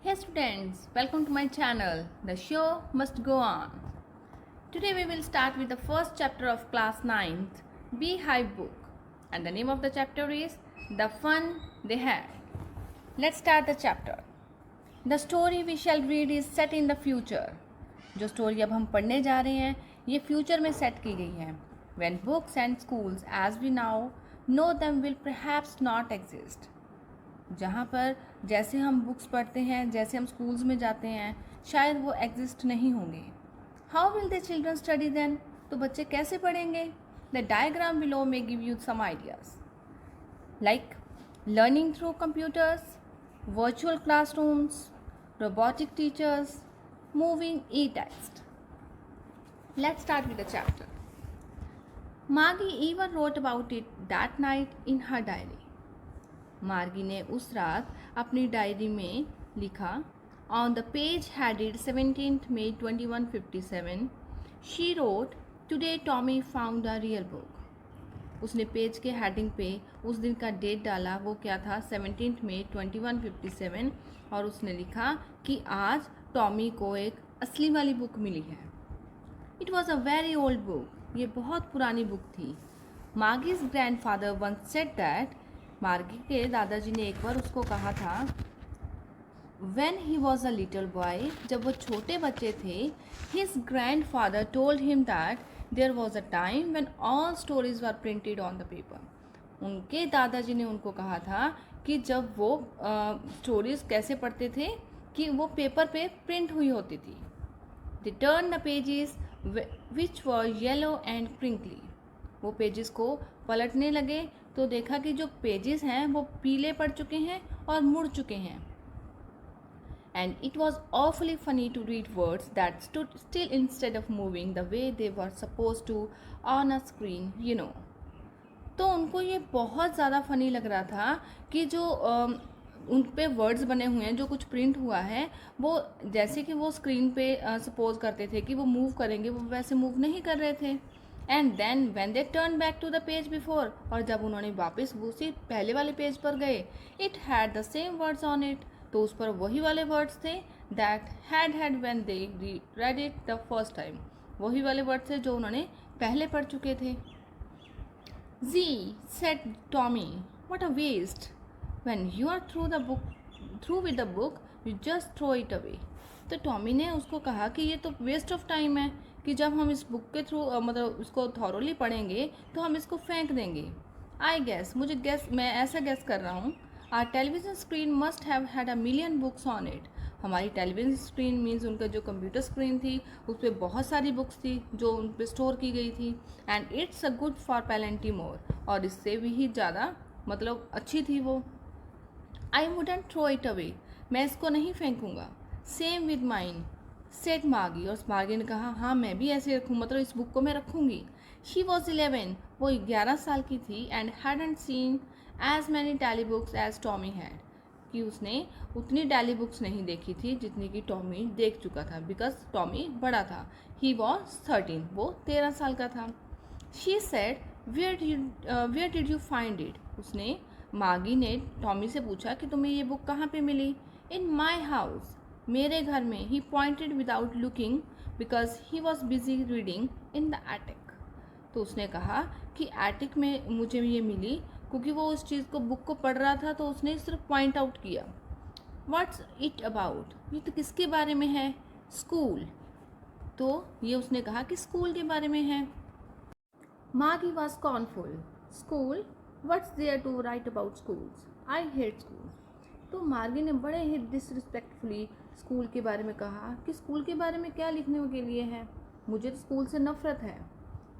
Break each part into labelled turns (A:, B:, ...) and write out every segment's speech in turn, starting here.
A: Hey students, welcome to my channel. The show must go on. Today we will start with the first chapter of class 9th Beehive book, and the name of the chapter is The Fun They Had. Let's start the chapter. The story we shall read is set in the future. जो story अब हम पढ़ने जा रहे हैं ये future में set की गई है. When books and schools as we now know them will perhaps not exist. जहाँ पर जैसे हम बुक्स पढ़ते हैं, जैसे हम स्कूल्स में जाते हैं, शायद वो एग्जिस्ट नहीं होंगे. How will the children study then? तो बच्चे कैसे पढ़ेंगे? The diagram below may give you some ideas like learning through computers, virtual classrooms, robotic teachers, moving e text. Let's start with the chapter. Margie even wrote about it that night in her diary. मार्गी ने उस रात अपनी diary में लिखा. On the page headed 17th May 2157 she wrote today Tommy found a real book. उसने page के heading पे उस दिन का डेट डाला. वो क्या था? 17th May 2157. और उसने लिखा कि आज टॉमी को एक असली वाली बुक मिली है. It was a very old book. ये बहुत पुरानी बुक थी. मार्गीज ग्रैंडफादर वंस सेड दैट. मार्गी के दादाजी ने एक बार उसको कहा था. When he was a little boy, जब वो छोटे बच्चे थे, his grandfather told him that there was a time when all stories were printed on the paper. उनके दादाजी ने उनको कहा था कि जब वो स्टोरीज कैसे पढ़ते थे कि वो पेपर पे प्रिंट हुई होती थी. They turned the pages which were yellow and crinkly. वो पेजेस को पलटने लगे तो देखा कि जो पेजेस हैं वो पीले पड़ चुके हैं और मुड़ चुके हैं. And it was awfully funny to read words that stood still instead of moving the way they were suppose to on a screen you know. तो उनको ये बहुत ज़्यादा फनी लग रहा था कि जो उन पे वर्ड्स बने हुए हैं, जो कुछ प्रिंट हुआ है, वो जैसे कि वो स्क्रीन पे सपोज करते थे कि वो मूव करेंगे, वो वैसे मूव नहीं कर रहे थे. And then when they turn back to the page before, और जब उन्होंने वापस उसी पहले वाले पेज पर गए, it had the same words on it. तो उस पर वही वाले वर्ड्स थे that had when they read it the first time. वही वाले वर्ड्स थे जो उन्होंने पहले पढ़ चुके थे. Gee said Tommy, what a waste. When you are through with the book you just throw it away. तो टॉमी ने उसको कहा कि ये तो वेस्ट ऑफ टाइम है कि जब हम इस बुक के थ्रू मतलब उसको थॉरोली पढ़ेंगे तो हम इसको फेंक देंगे. आई गेस, मैं ऐसा गेस कर रहा हूँ. Our television screen must have had a million books on it. हमारी टेलीविजन स्क्रीन मीन्स उनका जो कंप्यूटर स्क्रीन थी उस पर बहुत सारी बुक्स थी जो उन पर स्टोर की गई थी. And it's a good for plenty more. और इससे भी ही ज़्यादा मतलब अच्छी थी वो. I wouldn't throw it away. मैं इसको नहीं फेंकूँगा. Same with mine said Margie. और मार्गी ने कहा हाँ मैं भी ऐसे रखूँ, मतलब इस बुक को मैं रखूँगी. She was 11. वो 11 साल की थी. And hadn't seen as many telly books as Tommy had. कि उसने उतनी टैली बुक्स नहीं देखी थी जितनी कि टॉमी देख चुका था, बिकॉज टॉमी बड़ा था. He was 13. वो 13 साल का था. She said where did you find it. उसने मार्गी ने टॉमी से पूछा कि तुम्हें ये बुक कहाँ पे मिली. इन माई हाउस. मेरे घर में. He pointed without looking because he was busy reading in the attic. तो उसने कहा कि एटिक में मुझे ये मिली क्योंकि वो उस चीज़ को बुक को पढ़ रहा था. तो उसने सिर्फ पॉइंट आउट किया. What's it about. ये तो किसके बारे में है? स्कूल. तो ये उसने कहा कि स्कूल के बारे में है. Margie was scornful. School, what's there to write about schools. I hate school. तो मार्गी ने बड़े ही डिसरिस्पेक्टफुली स्कूल के बारे में कहा कि स्कूल के बारे में क्या लिखने के लिए है, मुझे तो स्कूल से नफरत है.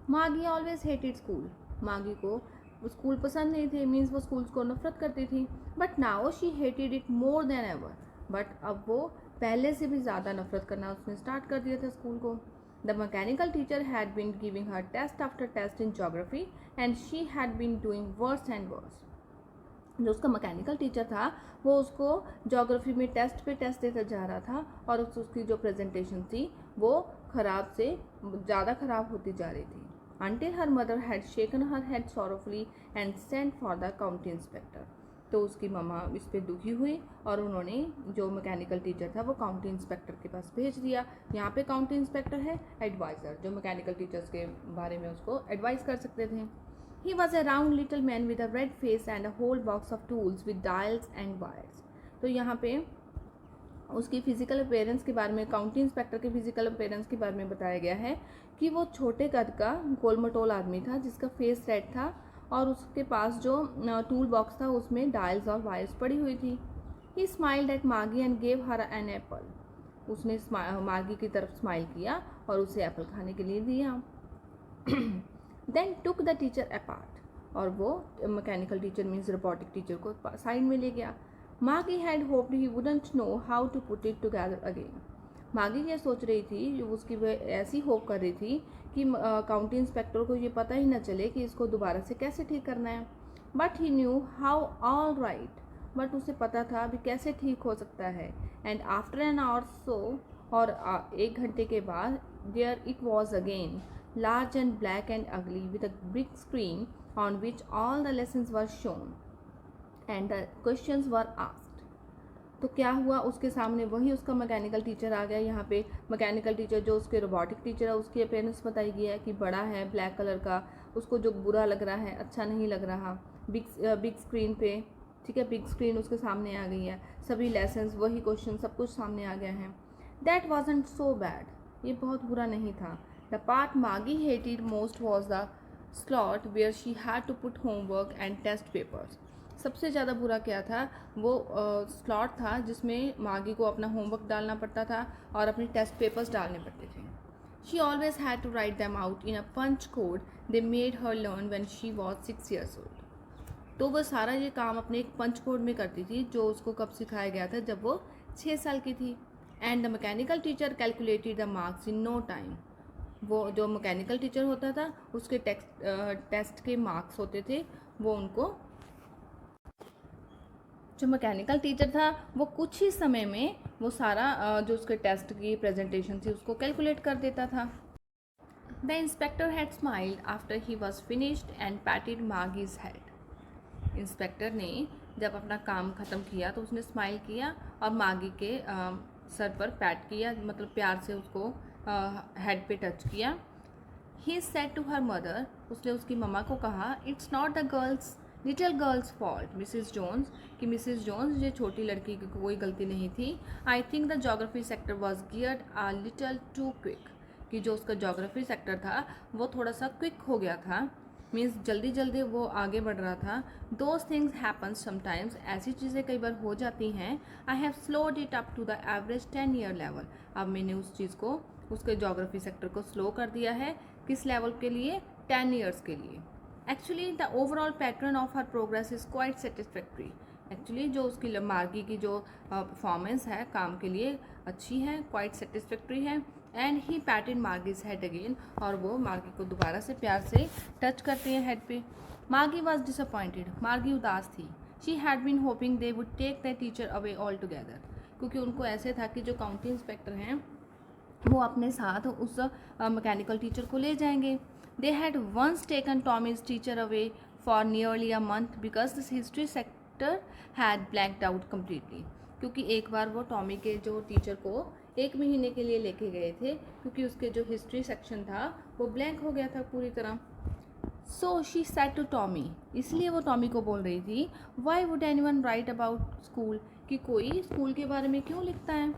A: मार्गी ऑलवेज हेटेड स्कूल. मार्गी को स्कूल पसंद नहीं थे, मीन्स वो स्कूल को नफरत करती थी. But now she hated it more than ever. But अब वो पहले से भी ज़्यादा नफरत करना उसने स्टार्ट कर दिया था स्कूल को. The mechanical teacher had been giving her test after test in geography and she had been doing worse and worse. जो उसका मैकेनिकल टीचर था वो उसको जोग्राफी में टेस्ट पे टेस्ट देता जा रहा था और उसकी जो प्रेजेंटेशन थी वो ख़राब से ज़्यादा ख़राब होती जा रही थी. until her mother had shaken her head sorrowfully and sent for the county inspector. तो उसकी मम्मा इस पर दुखी हुई और उन्होंने जो मैकेनिकल टीचर था वो काउंटी इंस्पेक्टर के पास भेज दिया। यहाँ पे काउंटी इंस्पेक्टर है एडवाइज़र, जो मैकेनिकल टीचर्स के बारे में उसको एडवाइस कर सकते थे। He was a round little man with a red face and a whole box of tools with dials and wires. तो यहाँ पे उसकी फिजिकल अपीयरेंस के बारे में, काउंटी इंस्पेक्टर के फिजिकल अपीयरेंस के बारे में बताया गया है कि वो छोटे कद का गोल मटोल आदमी था जिसका फेस रेड था और उसके पास जो टूल बॉक्स था उसमें डायल्स और वायर्स पड़ी हुई थी। He smiled at Margie and gave her an apple. उसने मार्गी की तरफ स्माइल किया और उसे एप्पल खाने के लिए दिया। Then took the teacher apart, और वो mechanical teacher means robotic teacher को साइड में ले गया। Margie had hoped he wouldn't know how to put it together again. Margie ये सोच रही थी, उसकी वह ऐसी होप कर रही थी कि काउंटी इंस्पेक्टर को ये पता ही ना चले कि इसको दोबारा से कैसे ठीक करना है। But he knew how all right, बट उसे पता था अभी कैसे ठीक हो सकता है। And after an hour so, और 1 घंटे के बाद, there it was again, large and black and ugly, with a big screen on which all the lessons were shown and the questions were asked. तो क्या हुआ, उसके सामने वही उसका मैकेनिकल टीचर आ गया। यहाँ पे मैकेनिकल टीचर जो उसके रोबोटिक टीचर है उसकी अपीयरेंस बताई गई है कि बड़ा है, ब्लैक कलर का, उसको जो बुरा लग रहा है, अच्छा नहीं लग रहा। बिग स्क्रीन पे, ठीक है, बिग स्क्रीन उसके सामने आ गई है, सभी लेसन्स, वही क्वेश्चन, सब कुछ सामने आ गया है। दैट वॉजंट सो बैड, ये बहुत बुरा नहीं था। The part Margie hated most was the slot where she had to put homework and test papers. सबसे ज़्यादा बुरा क्या था, वो स्लॉट था जिसमें मागी को अपना होमवर्क डालना पड़ता था और अपने टेस्ट पेपर्स डालने पड़ते थे। She always had to write them out in a punch code they made her learn when she was 6 years old. तो वह सारा ये काम अपने एक पंच कोड में करती थी जो उसको कब सिखाया गया था, जब वो 6 साल की थी। And the mechanical teacher calculated the marks in no time. वो जो मैकेनिकल टीचर होता था उसके टेस्ट के मार्क्स होते थे, वो उनको, जो मैकेनिकल टीचर था वो कुछ ही समय में वो सारा जो उसके टेस्ट की प्रेजेंटेशन थी उसको कैलकुलेट कर देता था। The inspector had smiled after he was finished and patted Margie's head. Inspector ने जब अपना काम ख़त्म किया तो उसने स्माइल किया और मार्गी के सर पर पैट किया, मतलब प्यार से उसको हेड पे टच किया। He said to her mother, उसने उसकी मम्मा को कहा, it's not the little girl's fault Mrs Jones, कि मिसिज जोन्स ये छोटी लड़की की कोई गलती नहीं थी। I think the geography sector was geared a little too quick, कि जो उसका जोग्राफी सेक्टर था वो थोड़ा सा क्विक हो गया था, मीन्स जल्दी जल्दी वो आगे बढ़ रहा था। दोज थिंग्स हैपन समटाइम्स, ऐसी चीज़ें कई बार हो जाती हैं। I have slowed it up to the average 10 year level, अब मैंने उस चीज़ को, उसके जोग्राफी सेक्टर को स्लो कर दिया है, किस लेवल के लिए, 10 ईयर्स के लिए। Actually the overall pattern of her progress is quite satisfactory. Actually जो उसकी मार्गी की जो परफॉर्मेंस है काम के लिए अच्छी है, क्वाइट सेटिस्फैक्ट्री है। And he patted Margie's head again, और वो मार्गी को दोबारा से प्यार से टच करते हैं हेड पे। मार्गी वॉज डिसअपॉइंटेड, मार्गी उदास थी। She had been hoping they would take the teacher away all together, क्योंकि उनको ऐसे था कि जो काउंटी इंस्पेक्टर हैं वो अपने साथ उस मैकेनिकल टीचर को ले जाएंगे। They had once taken Tommy's teacher away for nearly a month because this history sector had blanked out completely, क्योंकि एक बार वो टॉमी के जो टीचर को 1 महीने के लिए लेके गए थे, क्योंकि उसके जो हिस्ट्री सेक्शन था वो ब्लैंक हो गया था पूरी तरह। So she said to Tommy, इसलिए वो टॉमी को बोल रही थी, why would anyone write about school, कि कोई स्कूल के बारे में क्यों लिखता है।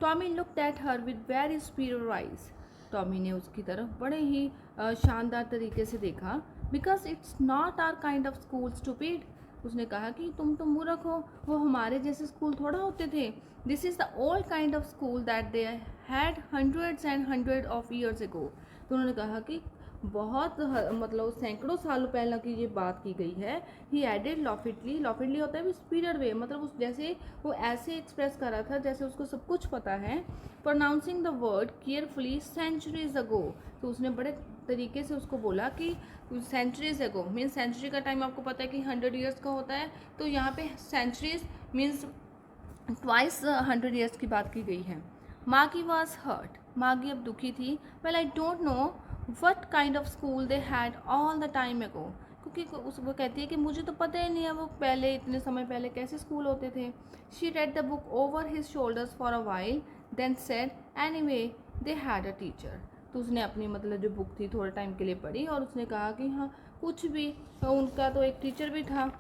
A: Tommy looked at her with very superior eyes, Tommy ने उसकी तरफ बड़े ही शानदार तरीके से देखा। Because it's not our kind of school stupid, उसने कहा कि तुम तो मूर्ख हो, वो हमारे जैसे स्कूल थोड़ा होते थे। This is the old kind of school that they had hundreds and hundred of years ago. तो उन्होंने कहा कि बहुत मतलब सैकड़ों सालों पहले की ये बात की गई है। ही एडेड लॉफिडली, लॉफिडली होता है स्पीडर वे, मतलब उस जैसे वो ऐसे एक्सप्रेस कर रहा था जैसे उसको सब कुछ पता है। Pronouncing the word carefully centuries ago, तो उसने बड़े तरीके से उसको बोला कि सेंचुरीज एगो मीन्स सेंचुरी का टाइम आपको पता है कि 100 ईयर्स का होता है, तो यहाँ पे सेंचुरीज मीन्स ट्वाइस 100 ईयर्स की बात की गई है। मार्गी वॉज हर्ट, मार्गी अब दुखी थी। Well I don't know what kind of school they had all the time एगो, वो कहती है कि मुझे तो पता ही नहीं है वो पहले इतने समय पहले कैसे स्कूल होते थे. She read the book over his shoulders for a while, then said, anyway, they had a teacher. तो उसने अपनी मतलब जो बुक थी थोड़े टाइम के लिए पढ़ी और उसने कहा कि हाँ कुछ भी, उनका तो एक टीचर भी था.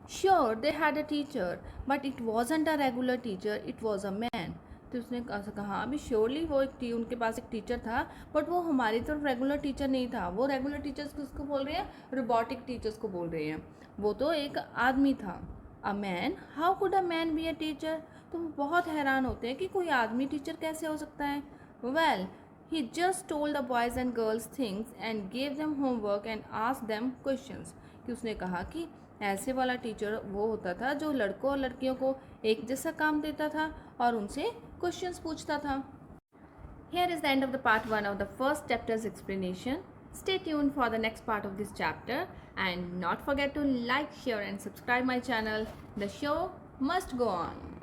A: Sure, they had a teacher, but it wasn't a regular teacher, it was a man. तो उसने कहा अभी श्योरली वो उनके पास एक टीचर था, बट वो हमारी तरफ रेगुलर टीचर नहीं था. वो रेगुलर टीचर्स किसको बोल रहे हैं? रोबोटिक टीचर्स को बोल रहे हैं. वो तो एक आदमी था. A man, how could a man be a teacher? तो वो बहुत हैरान होते हैं कि कोई आदमी टीचर कैसे हो सकता है. Well, he just told the boys and girls things and gave them homework and asked them questions. कि उसने कहा कि ऐसे वाला टीचर वो होता था जो लड़कों और लड़कियों को एक जैसा काम देता था और उनसे क्वेश्चंस पूछता था. Here is the end of the part 1 of the first chapter's explanation. Stay tuned for the next part of this chapter and not forget to like, share and subscribe my channel. The show must go on.